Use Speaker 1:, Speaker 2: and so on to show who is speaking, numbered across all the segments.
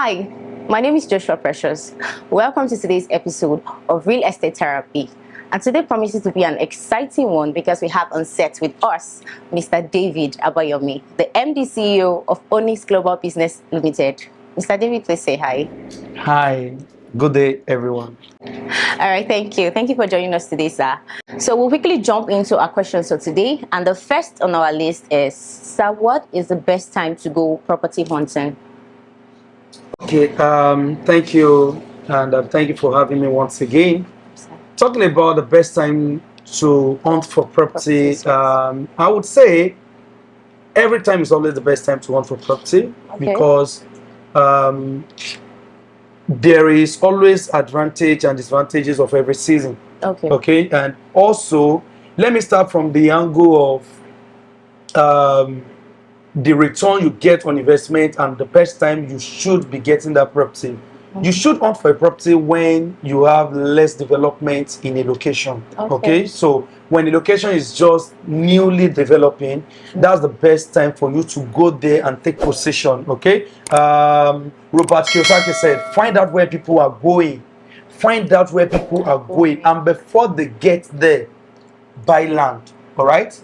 Speaker 1: Hi, my name is Joshua Precious. Welcome to today's episode of Real Estate Therapy. And today promises to be an exciting one because we have on set with us Mr. David Abayomi, the MD CEO of Onyx Global Business Limited. Mr. David, please say hi.
Speaker 2: Hi, good day, everyone.
Speaker 1: All right, thank you. Thank you for joining us today, sir. So we'll quickly jump into our questions for today. And the first on our list is, sir, what is the best time to go property hunting?
Speaker 2: Okay, thank you, and thank you for having me once again. Talking about the best time to hunt for property, I would say every time is always the best time to hunt for property because there is always advantage and disadvantages of every season. Okay, and also let me start from the angle of the return you get on investment and the best time you should be getting that property. You should hunt for a property when you have less development in a location. Okay, so when the location is just newly developing, that's the best time for you to go there and take possession. Okay, Robert Kiyosaki said, find out where people are going. Find out where people are going, and before they get there, buy land. All right,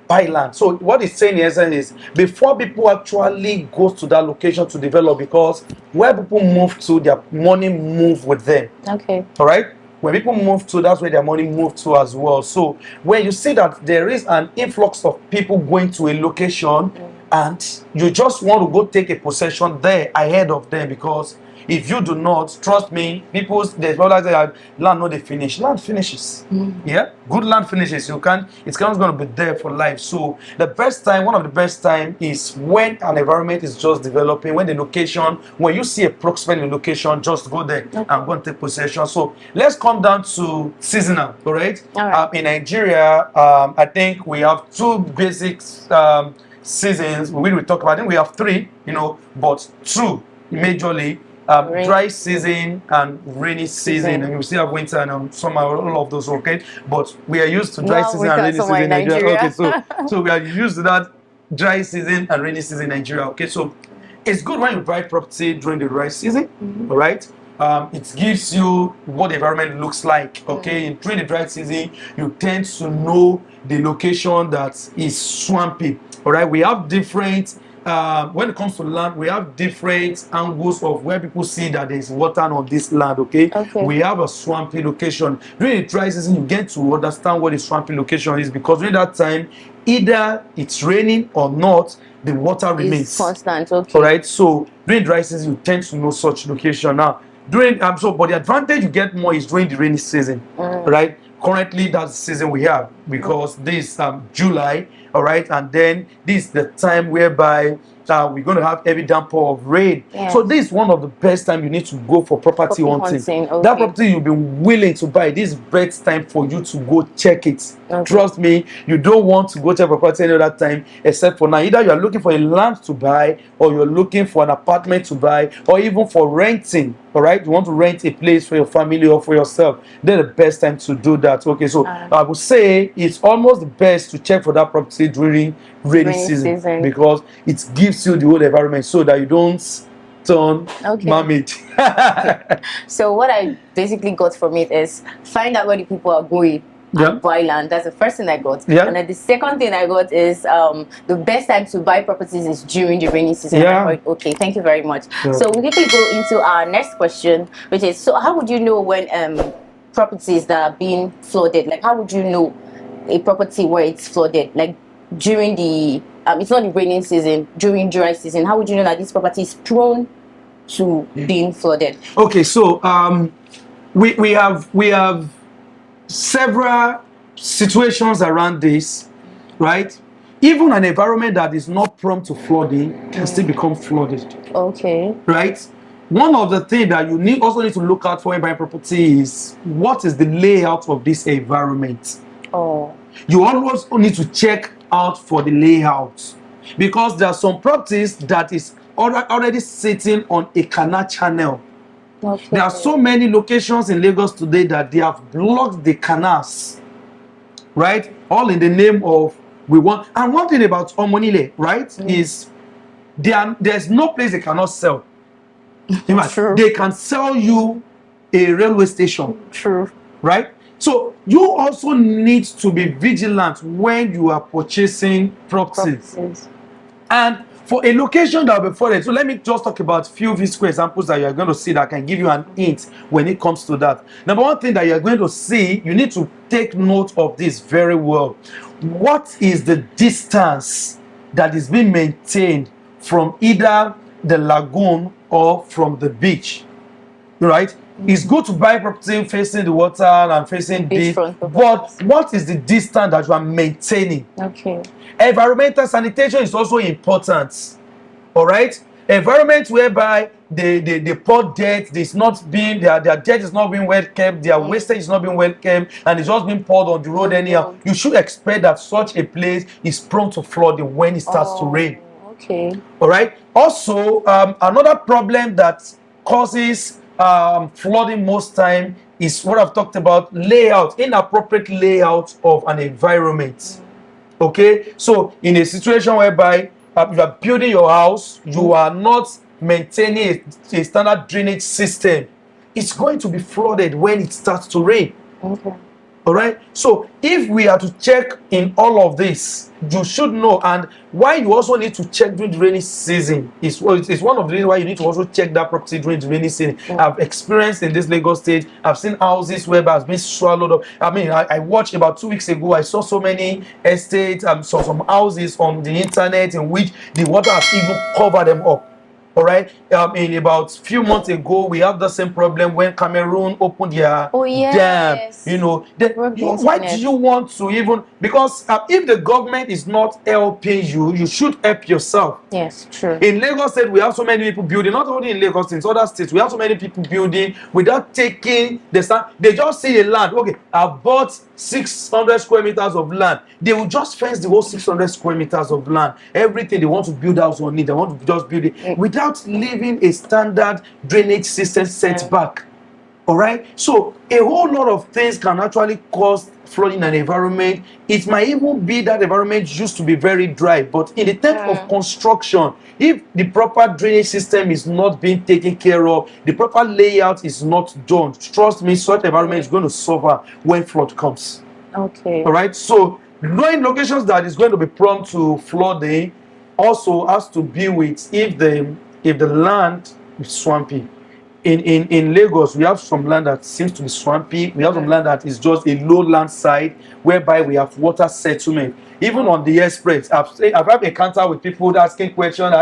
Speaker 2: buy land. So what he's saying here is before people actually go to that location to develop, because where people move to, their money move with them.
Speaker 1: Okay.
Speaker 2: All right. When people move to, that's where their money move to as well. So when you see that there is an influx of people going to a location, and you just want to go take a possession there ahead of them, because if you do not, trust me, there's always say land no they finish. Land finishes. Yeah, good land finishes. It's not going to be there for life. So the best time, one of the best time, is when an environment is just developing. When the location, when you see a proximate location, just go there and go and take possession. So let's come down to seasonal. All right. In Nigeria, I think we have two basic seasons. We will talk about. I think we have three, but two majorly. Dry season and rainy season, and we still have winter and summer, all of those. Okay, but we are used to dry season and rainy season in Nigeria. Okay, so we are used to that dry season and rainy season in Nigeria. Okay, so it's good when you buy property during the dry season. All right. It gives you what the environment looks like. Okay, during the dry season, you tend to know the location that is swampy. All right, we have different. When it comes to land, we have different angles of where people see that there is water on this land. Okay? We have a swampy location. During the dry season, you get to understand what the swampy location is, because during that time, either it's raining or not, the water remains
Speaker 1: constant.
Speaker 2: All right. So during dry season, you tend to know such location. Now, but the advantage you get more is during the rainy season. Right. Currently, that's the season we have, because this July, all right, and then this is the time whereby we're going to have heavy downpour of rain. So this is one of the best time you need to go for property hunting. That property you've been willing to buy, this is best time for you to go check it. Trust me, you don't want to go check property any other time except for now. Either you are looking for a land to buy, or you're looking for an apartment to buy, or even for renting. All right, you want to rent a place for your family or for yourself, then the best time to do that. Okay, so I would say it's almost the best to check for that property during rainy season, because it gives you the whole environment so that you don't turn mermaid.
Speaker 1: So what I basically got from it is find out where the people are going and buy land. That's the first thing I got. And then the second thing I got is the best time to buy properties is during the rainy season. Okay, thank you very much. So we quickly go into our next question, which is, so how would you know when properties that are being flooded, like how would you know a property where it's flooded, like during the it's not the raining season, during dry season? How would you know that this property is prone to being flooded?
Speaker 2: Okay, so we have several situations around this, right? Even an environment that is not prone to flooding can still become flooded. Okay. Right? One of the things that you also need to look out for when buying property is, what is the layout of this environment? You always need to check out for the layout, because there are some properties that is already sitting on a canal channel. There are so many locations in Lagos today that they have blocked the canals, right? All in the name of we want. And one thing about Omonile, right, is there's no place they cannot sell.
Speaker 1: True.
Speaker 2: They can sell you a railway station.
Speaker 1: True.
Speaker 2: Right? So you also need to be vigilant when you are purchasing properties. And for a location that will be flooded, so let me just talk about few physical examples that you are going to see that can give you an hint when it comes to that. Number one thing that you are going to see, you need to take note of this very well. What is the distance that is being maintained from either the lagoon or from the beach? Right? It's good to buy property facing the water and facing this, but what is the distance that you are maintaining?
Speaker 1: Okay.
Speaker 2: Environmental sanitation is also important. All right, environment whereby the pour dirt is not being their dirt is not being well kept, their wastage is not being well kept, and it's just being poured on the road anyhow. You should expect that such a place is prone to flooding when it starts to rain.
Speaker 1: Okay.
Speaker 2: All right. Also, another problem that causes flooding most time is what I've talked about: layout, inappropriate layout of an environment. Okay, so in a situation whereby you are building your house, you are not maintaining a standard drainage system, it's going to be flooded when it starts to rain.
Speaker 1: Okay.
Speaker 2: All right, so if we are to check in all of this, you should know. And why you also need to check during the rainy season is one of the reasons why you need to also check that property during the rainy season. I've experienced in this Lagos state, I've seen houses where has been swallowed up. I mean, I watched about 2 weeks ago, I saw so many estates, saw some houses on the internet in which the water has even covered them up. All right. In about few months ago, we have the same problem when Cameroon opened their dam. You know, why do you want to even? Because if the government is not helping you, you should help yourself.
Speaker 1: Yes, true.
Speaker 2: In Lagos State, we have so many people building. Not only in Lagos State, in other states, we have so many people building without taking the stand. They just see a land. Okay, I bought 600 square meters of land. They will just fence the whole 600 square meters of land. Everything they want to build house on it, they want to just build it without leaving a standard drainage system set back. All right, so a whole lot of things can actually cause flooding in an environment. It might even be that environment used to be very dry, but in the terms of construction, if the proper drainage system is not being taken care of, the proper layout is not done, trust me, such environment is going to suffer when flood comes.
Speaker 1: Okay.
Speaker 2: All right, so knowing locations that is going to be prone to flooding also has to be with if the land is swampy. In Lagos, we have some land that seems to be swampy. We have some land that is just a lowland side whereby we have water settlement. Even on the express, I've had encounter with people asking questions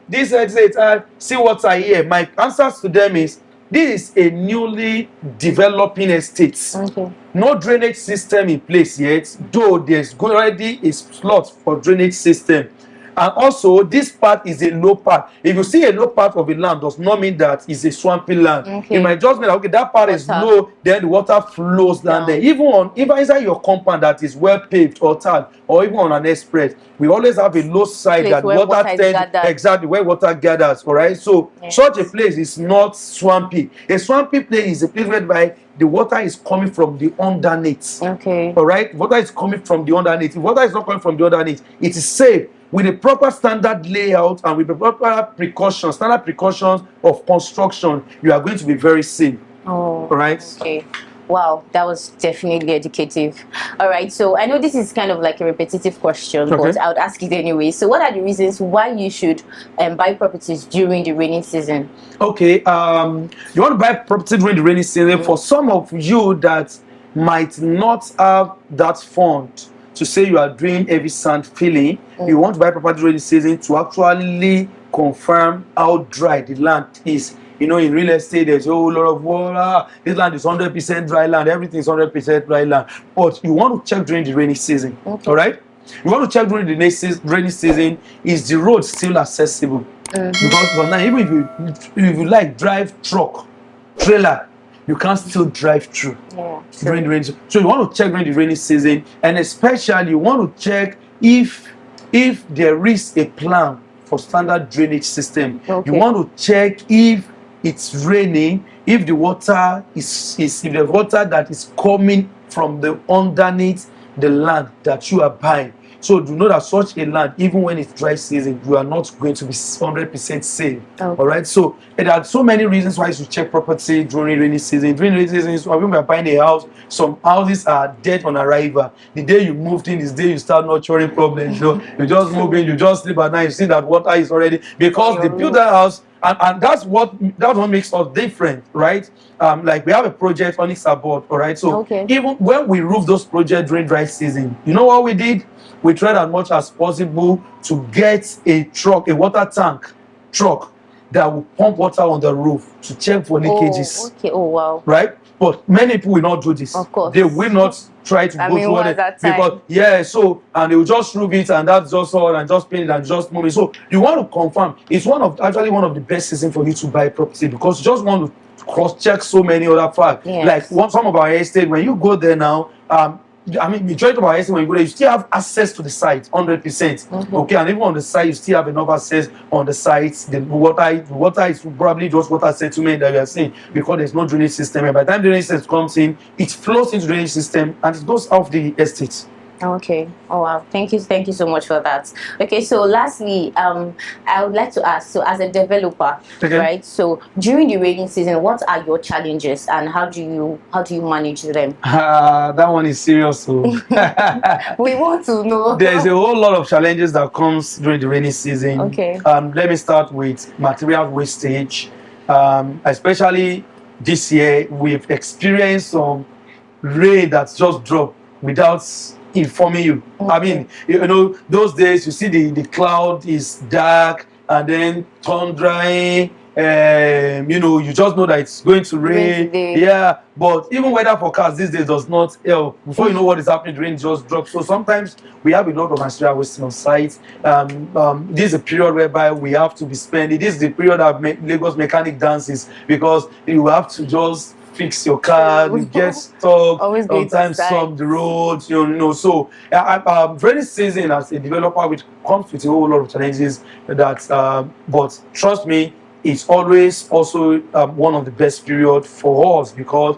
Speaker 2: this exit, see water here. My answers to them is, this is a newly developing estate.
Speaker 1: Okay.
Speaker 2: No drainage system in place yet, though there's already a slot for drainage system. And also, this part is a low part. If you see a low part of a land, does not mean that it's a swampy land.
Speaker 1: Okay.
Speaker 2: It might just mean that, okay, that part is low, then the water flows down there. Even inside your compound that is well paved or tarred, or even on an express, we always have a low side that water tends exactly where water gathers. All right, so such a place is not swampy. A swampy place is a place whereby the water is coming from the underneath.
Speaker 1: Okay.
Speaker 2: All right, water is coming from the underneath. If water is not coming from the underneath, it is safe. With a proper standard layout and with the proper precautions, standard precautions of construction, you are going to be very safe.
Speaker 1: Oh,
Speaker 2: all right.
Speaker 1: Okay. Wow, that was definitely educative. All right, so I know this is kind of like a repetitive question, but I would ask it anyway. So what are the reasons why you should buy properties during the rainy season? Okay,
Speaker 2: you want to buy property during the rainy season. For some of you that might not have that fund to say you are doing heavy sand filling, you want to buy property during the season to actually confirm how dry the land is. You know, in real estate, there's a whole lot of water. This land is 100% dry land. Everything is 100% dry land. But you want to check during the rainy season. All right? You want to check during the rainy season, is the road still accessible? Because for now, even if you like drive truck, trailer, you can't still drive through during the rainy season. So you want to check during the rainy season, and especially you want to check if there is a plan for standard drainage system. You want to check if it's raining, if the water if the water that is coming from the underneath the land that you are buying So do know that such a land, even when it's dry season, you are not going to be 100% safe. All right. So there are so many reasons why you should check property during rainy season. During rainy season, when we are buying a house, some houses are dead on arrival. The day you moved in is the day you start nurturing problems. You know, you just move in, you just sleep at night, you see that water is already, because they build that house. And that's what makes us different, right? Like we have a project on Ixabod, all right? So even when we roof those projects during dry season, you know what we did? We tried as much as possible to get a truck, a water tank truck that will pump water on the roof to check for leakages.
Speaker 1: Oh, wow.
Speaker 2: Right? But many people will not do this.
Speaker 1: Of course.
Speaker 2: They will not try to go through it because and they will just roof it, and that's just all, and just paint it and just move it. So you want to confirm. It's one of the best seasons for you to buy property, because you just want to cross-check so many other facts. Like some of our estate, when you go there now, majority of our estate, when you go there, you still have access to the site 100%. Okay, and even on the site, you still have enough access on the site. The water is probably just water settlement that we are saying, because there's no drainage system. And by the time the drainage system comes in, it flows into the drainage system and it goes off the estate.
Speaker 1: Okay. Oh wow. Thank you so much for that. Okay, so lastly, I would like to ask, so as a developer, right? So during the rainy season, what are your challenges and how do you manage them?
Speaker 2: That one is serious. So
Speaker 1: we want to know.
Speaker 2: There's a whole lot of challenges that comes during the rainy season.
Speaker 1: Okay.
Speaker 2: Let me start with material wastage. Especially this year, we've experienced some rain that's just dropped without informing you. I mean, you know, those days you see the cloud is dark and then turn dry. You know, you just know that it's going to rain. Yeah, but even weather forecast these days does not help. Before you know what is happening, the rain just drops. So sometimes we have a lot of material wasting on site. This is a period whereby we have to be spending. This is the period that Lagos mechanic dances, because you have to just fix your car, you get stuck, sometimes some the roads, you know. So rainy season as a developer, which comes with a whole lot of challenges that but trust me, it's always also one of the best period for us, because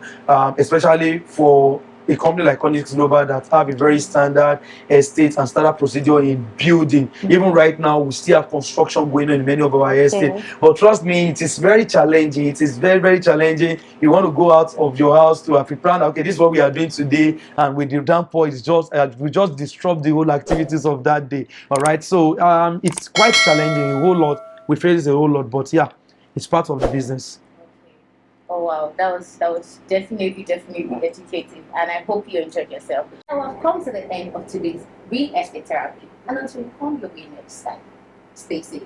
Speaker 2: especially for a company like Onyx Global that have a very standard estate and standard procedure in building. Even right now, we still have construction going on in many of our estates. But trust me, it is very challenging. It is very, very challenging. You want to go out of your house to have a plan. Okay, this is what we are doing today, and with the downpour, it's just we just disrupt the whole activities of that day. All right, so it's quite challenging. A whole lot. We face a whole lot, but yeah, it's part of the business.
Speaker 1: Oh wow, that was definitely educative, and I hope you enjoyed yourself. Now I've come to the end of today's Real Estate Therapy, and until we come your way next time, stay safe.